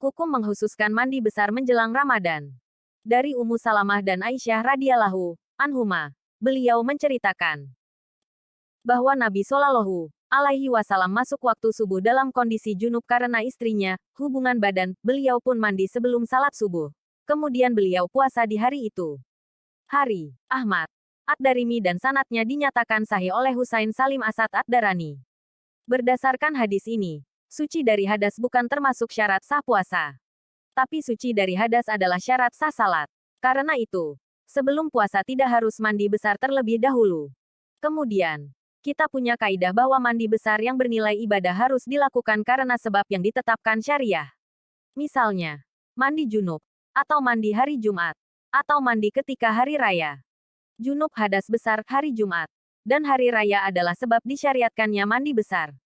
Hukum mengkhususkan mandi besar menjelang Ramadan. Dari Ummu Salamah dan Aisyah radhiyallahu anhuma, beliau menceritakan bahwa Nabi Shallallahu alaihi wasallam masuk waktu subuh dalam kondisi junub karena istrinya, hubungan badan, beliau pun mandi sebelum salat subuh. Kemudian beliau puasa di hari itu. Hari Ahmad Ad-Darimi dan sanadnya dinyatakan sahih oleh Husain Salim Asad Ad-Darani. Berdasarkan hadis ini, suci dari hadas bukan termasuk syarat sah puasa. Tapi suci dari hadas adalah syarat sah salat. Karena itu, sebelum puasa tidak harus mandi besar terlebih dahulu. Kemudian, kita punya kaidah bahwa mandi besar yang bernilai ibadah harus dilakukan karena sebab yang ditetapkan syariah. Misalnya, mandi junub, atau mandi hari Jumat, atau mandi ketika hari raya. Junub hadas besar hari Jumat, dan hari raya adalah sebab disyariatkannya mandi besar.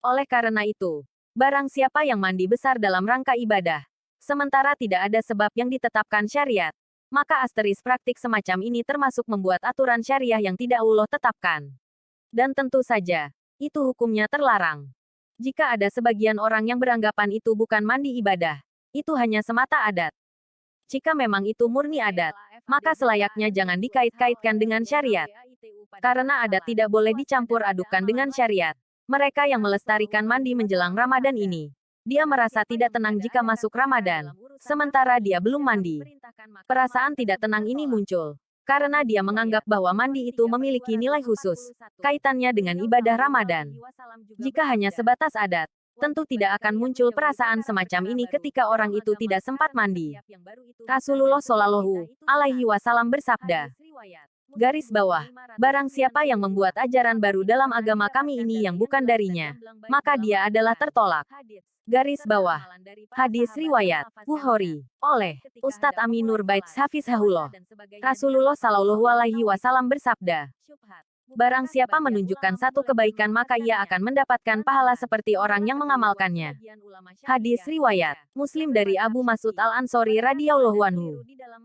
Oleh karena itu, barang siapa yang mandi besar dalam rangka ibadah, sementara tidak ada sebab yang ditetapkan syariat, maka asteris praktik semacam ini termasuk membuat aturan syariah yang tidak Allah tetapkan. Dan tentu saja, itu hukumnya terlarang. Jika ada sebagian orang yang beranggapan itu bukan mandi ibadah, itu hanya semata adat. Jika memang itu murni adat, maka selayaknya jangan dikait-kaitkan dengan syariat. Karena adat tidak boleh dicampur adukan dengan syariat. Mereka yang melestarikan mandi menjelang Ramadan ini, dia merasa tidak tenang jika masuk Ramadan, sementara dia belum mandi. Perasaan tidak tenang ini muncul karena dia menganggap bahwa mandi itu memiliki nilai khusus, kaitannya dengan ibadah Ramadan. Jika hanya sebatas adat, tentu tidak akan muncul perasaan semacam ini ketika orang itu tidak sempat mandi. Rasulullah Shallallahu alaihi wasallam bersabda, garis bawah, barang siapa yang membuat ajaran baru dalam agama kami ini yang bukan darinya, maka dia adalah tertolak. Garis bawah. Hadis riwayat Bukhari oleh Ustadz Aminur Baits Hafizahullah. Rasulullah Shallallahu alaihi wasallam bersabda, barang siapa menunjukkan satu kebaikan maka ia akan mendapatkan pahala seperti orang yang mengamalkannya. Hadis riwayat Muslim dari Abu Mas'ud Al-Ansori radhiyallahu anhu.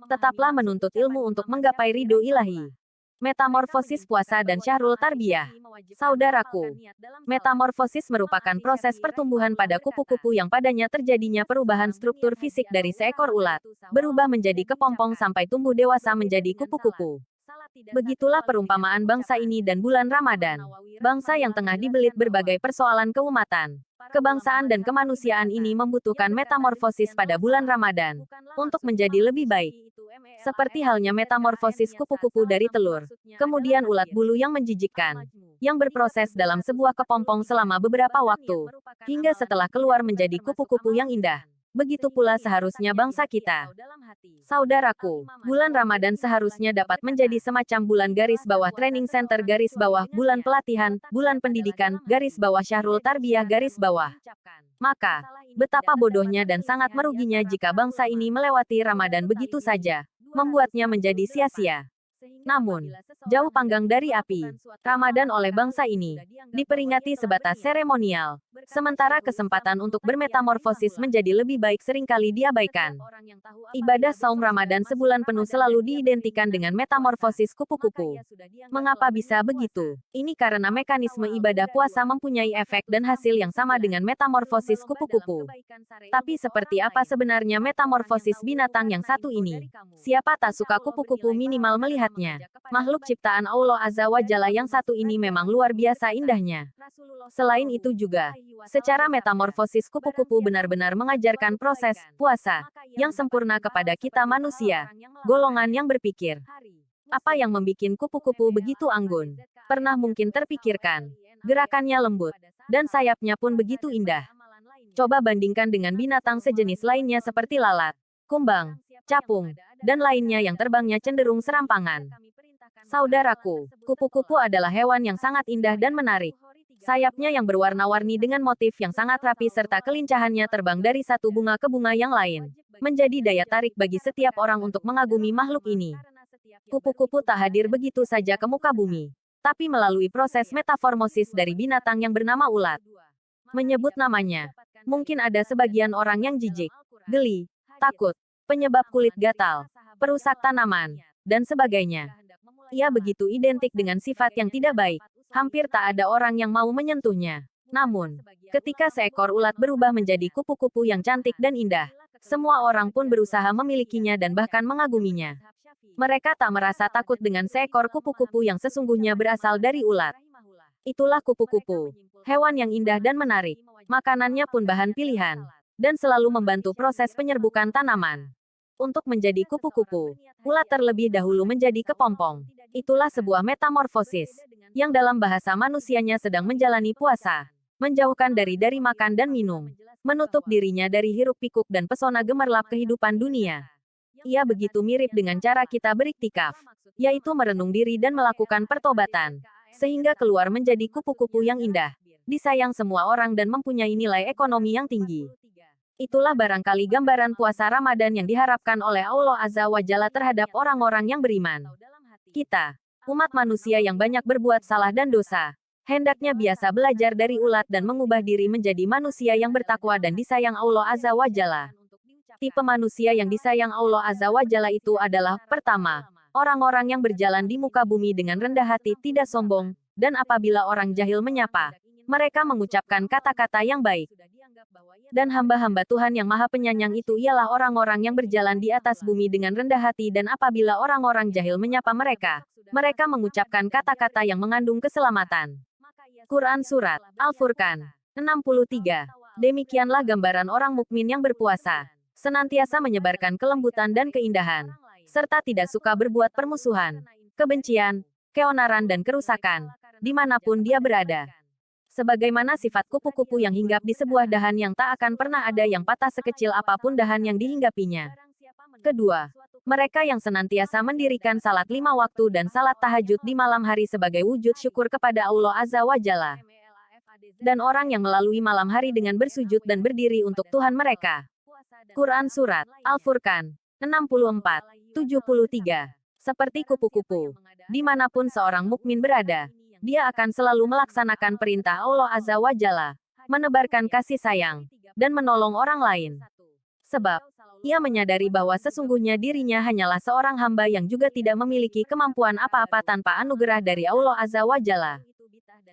Tetaplah menuntut ilmu untuk menggapai ridho ilahi. Metamorfosis puasa dan Syahrul Tarbiyah. Saudaraku, metamorfosis merupakan proses pertumbuhan pada kupu-kupu yang padanya terjadinya perubahan struktur fisik dari seekor ulat, berubah menjadi kepompong sampai tumbuh dewasa menjadi kupu-kupu. Begitulah perumpamaan bangsa ini dan bulan Ramadan. Bangsa yang tengah dibelit berbagai persoalan keumatan. Kebangsaan dan kemanusiaan ini membutuhkan metamorfosis pada bulan Ramadan untuk menjadi lebih baik. Seperti halnya metamorfosis kupu-kupu dari telur, kemudian ulat bulu yang menjijikkan, yang berproses dalam sebuah kepompong selama beberapa waktu, hingga setelah keluar menjadi kupu-kupu yang indah. Begitu pula seharusnya bangsa kita. Saudaraku, bulan Ramadan seharusnya dapat menjadi semacam bulan garis bawah training center garis bawah bulan pelatihan, bulan pendidikan, garis bawah Syahrul Tarbiyah garis bawah. Maka, betapa bodohnya dan sangat meruginya jika bangsa ini melewati Ramadan begitu saja, membuatnya menjadi sia-sia. Namun, jauh panggang dari api, Ramadan oleh bangsa ini diperingati sebatas seremonial, sementara kesempatan untuk bermetamorfosis menjadi lebih baik seringkali diabaikan. Ibadah saum Ramadan sebulan penuh selalu diidentikan dengan metamorfosis kupu-kupu. Mengapa bisa begitu? Ini karena mekanisme ibadah puasa mempunyai efek dan hasil yang sama dengan metamorfosis kupu-kupu. Tapi seperti apa sebenarnya metamorfosis binatang yang satu ini? Siapa tak suka kupu-kupu minimal melihatnya? Makhluk ciptaan Allah Azza wa Jalla yang satu ini memang luar biasa indahnya. Selain itu juga, secara metamorfosis kupu-kupu benar-benar mengajarkan proses puasa yang sempurna kepada kita manusia, golongan yang berpikir. Apa yang membuat kupu-kupu begitu anggun? Pernah mungkin terpikirkan? Gerakannya lembut, dan sayapnya pun begitu indah. Coba bandingkan dengan binatang sejenis lainnya seperti lalat, kumbang, capung, dan lainnya yang terbangnya cenderung serampangan. Saudaraku, kupu-kupu adalah hewan yang sangat indah dan menarik. Sayapnya yang berwarna-warni dengan motif yang sangat rapi serta kelincahannya terbang dari satu bunga ke bunga yang lain, menjadi daya tarik bagi setiap orang untuk mengagumi makhluk ini. Kupu-kupu tak hadir begitu saja ke muka bumi, tapi melalui proses metamorfosis dari binatang yang bernama ulat. Menyebut namanya, mungkin ada sebagian orang yang jijik, geli, takut, penyebab kulit gatal, perusak tanaman, dan sebagainya. Ia begitu identik dengan sifat yang tidak baik, hampir tak ada orang yang mau menyentuhnya. Namun, ketika seekor ulat berubah menjadi kupu-kupu yang cantik dan indah, semua orang pun berusaha memilikinya dan bahkan mengaguminya. Mereka tak merasa takut dengan seekor kupu-kupu yang sesungguhnya berasal dari ulat. Itulah kupu-kupu. Hewan yang indah dan menarik. Makanannya pun bahan pilihan. Dan selalu membantu proses penyerbukan tanaman. Untuk menjadi kupu-kupu, ulat terlebih dahulu menjadi kepompong. Itulah sebuah metamorfosis. Yang dalam bahasa manusianya sedang menjalani puasa. Menjauhkan dari makan dan minum. Menutup dirinya dari hiruk-pikuk dan pesona gemerlap kehidupan dunia. Ia begitu mirip dengan cara kita beriktikaf, yaitu merenung diri dan melakukan pertobatan, sehingga keluar menjadi kupu-kupu yang indah, disayang semua orang dan mempunyai nilai ekonomi yang tinggi. Itulah barangkali gambaran puasa Ramadan yang diharapkan oleh Allah Azza wa Jalla terhadap orang-orang yang beriman. Kita, umat manusia yang banyak berbuat salah dan dosa, hendaknya biasa belajar dari ulat dan mengubah diri menjadi manusia yang bertakwa dan disayang Allah Azza wa Jalla. Tipe manusia yang disayang Allah Azza wa Jalla itu adalah, pertama, orang-orang yang berjalan di muka bumi dengan rendah hati, tidak sombong, dan apabila orang jahil menyapa, mereka mengucapkan kata-kata yang baik. Dan hamba-hamba Tuhan yang Maha Penyayang itu ialah orang-orang yang berjalan di atas bumi dengan rendah hati dan apabila orang-orang jahil menyapa mereka, mereka mengucapkan kata-kata yang mengandung keselamatan. Quran Surat Al-Furqan 63. Demikianlah gambaran orang mukmin yang berpuasa. Senantiasa menyebarkan kelembutan dan keindahan, serta tidak suka berbuat permusuhan, kebencian, keonaran dan kerusakan, dimanapun dia berada. Sebagaimana sifat kupu-kupu yang hinggap di sebuah dahan yang tak akan pernah ada yang patah sekecil apapun dahan yang dihinggapinya. Kedua, mereka yang senantiasa mendirikan salat 5 waktu dan salat tahajud di malam hari sebagai wujud syukur kepada Allah Azza wa Jalla. Dan orang yang melalui malam hari dengan bersujud dan berdiri untuk Tuhan mereka. Quran Surat Al-Furqan 64-73. Seperti kupu-kupu, dimanapun seorang mukmin berada, dia akan selalu melaksanakan perintah Allah Azza wa Jalla, menebarkan kasih sayang, dan menolong orang lain. Sebab, ia menyadari bahwa sesungguhnya dirinya hanyalah seorang hamba yang juga tidak memiliki kemampuan apa-apa tanpa anugerah dari Allah Azza wa Jalla.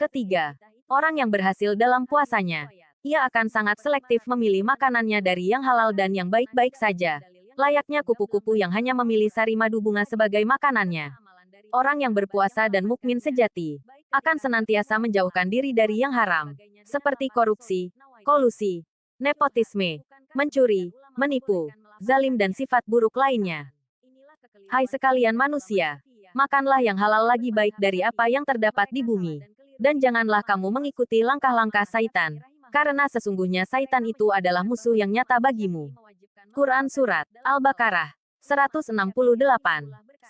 Ketiga, orang yang berhasil dalam puasanya, ia akan sangat selektif memilih makanannya dari yang halal dan yang baik-baik saja, layaknya kupu-kupu yang hanya memilih sari madu bunga sebagai makanannya. Orang yang berpuasa dan mukmin sejati akan senantiasa menjauhkan diri dari yang haram, seperti korupsi, kolusi, nepotisme, mencuri, menipu, zalim dan sifat buruk lainnya. Hai sekalian manusia, makanlah yang halal lagi baik dari apa yang terdapat di bumi. Dan janganlah kamu mengikuti langkah-langkah Saitan, karena sesungguhnya Saitan itu adalah musuh yang nyata bagimu. Quran Surat Al-Baqarah 168.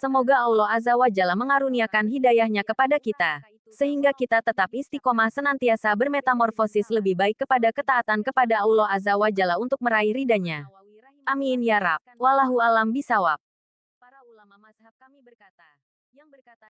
Semoga Allah Azza wa Jalla mengaruniakan hidayahnya kepada kita, sehingga kita tetap istiqomah senantiasa bermetamorfosis lebih baik kepada ketaatan kepada Allah Azza wa Jalla untuk meraih ridhanya. Amin ya Rabb. Wallahu alam bisawab.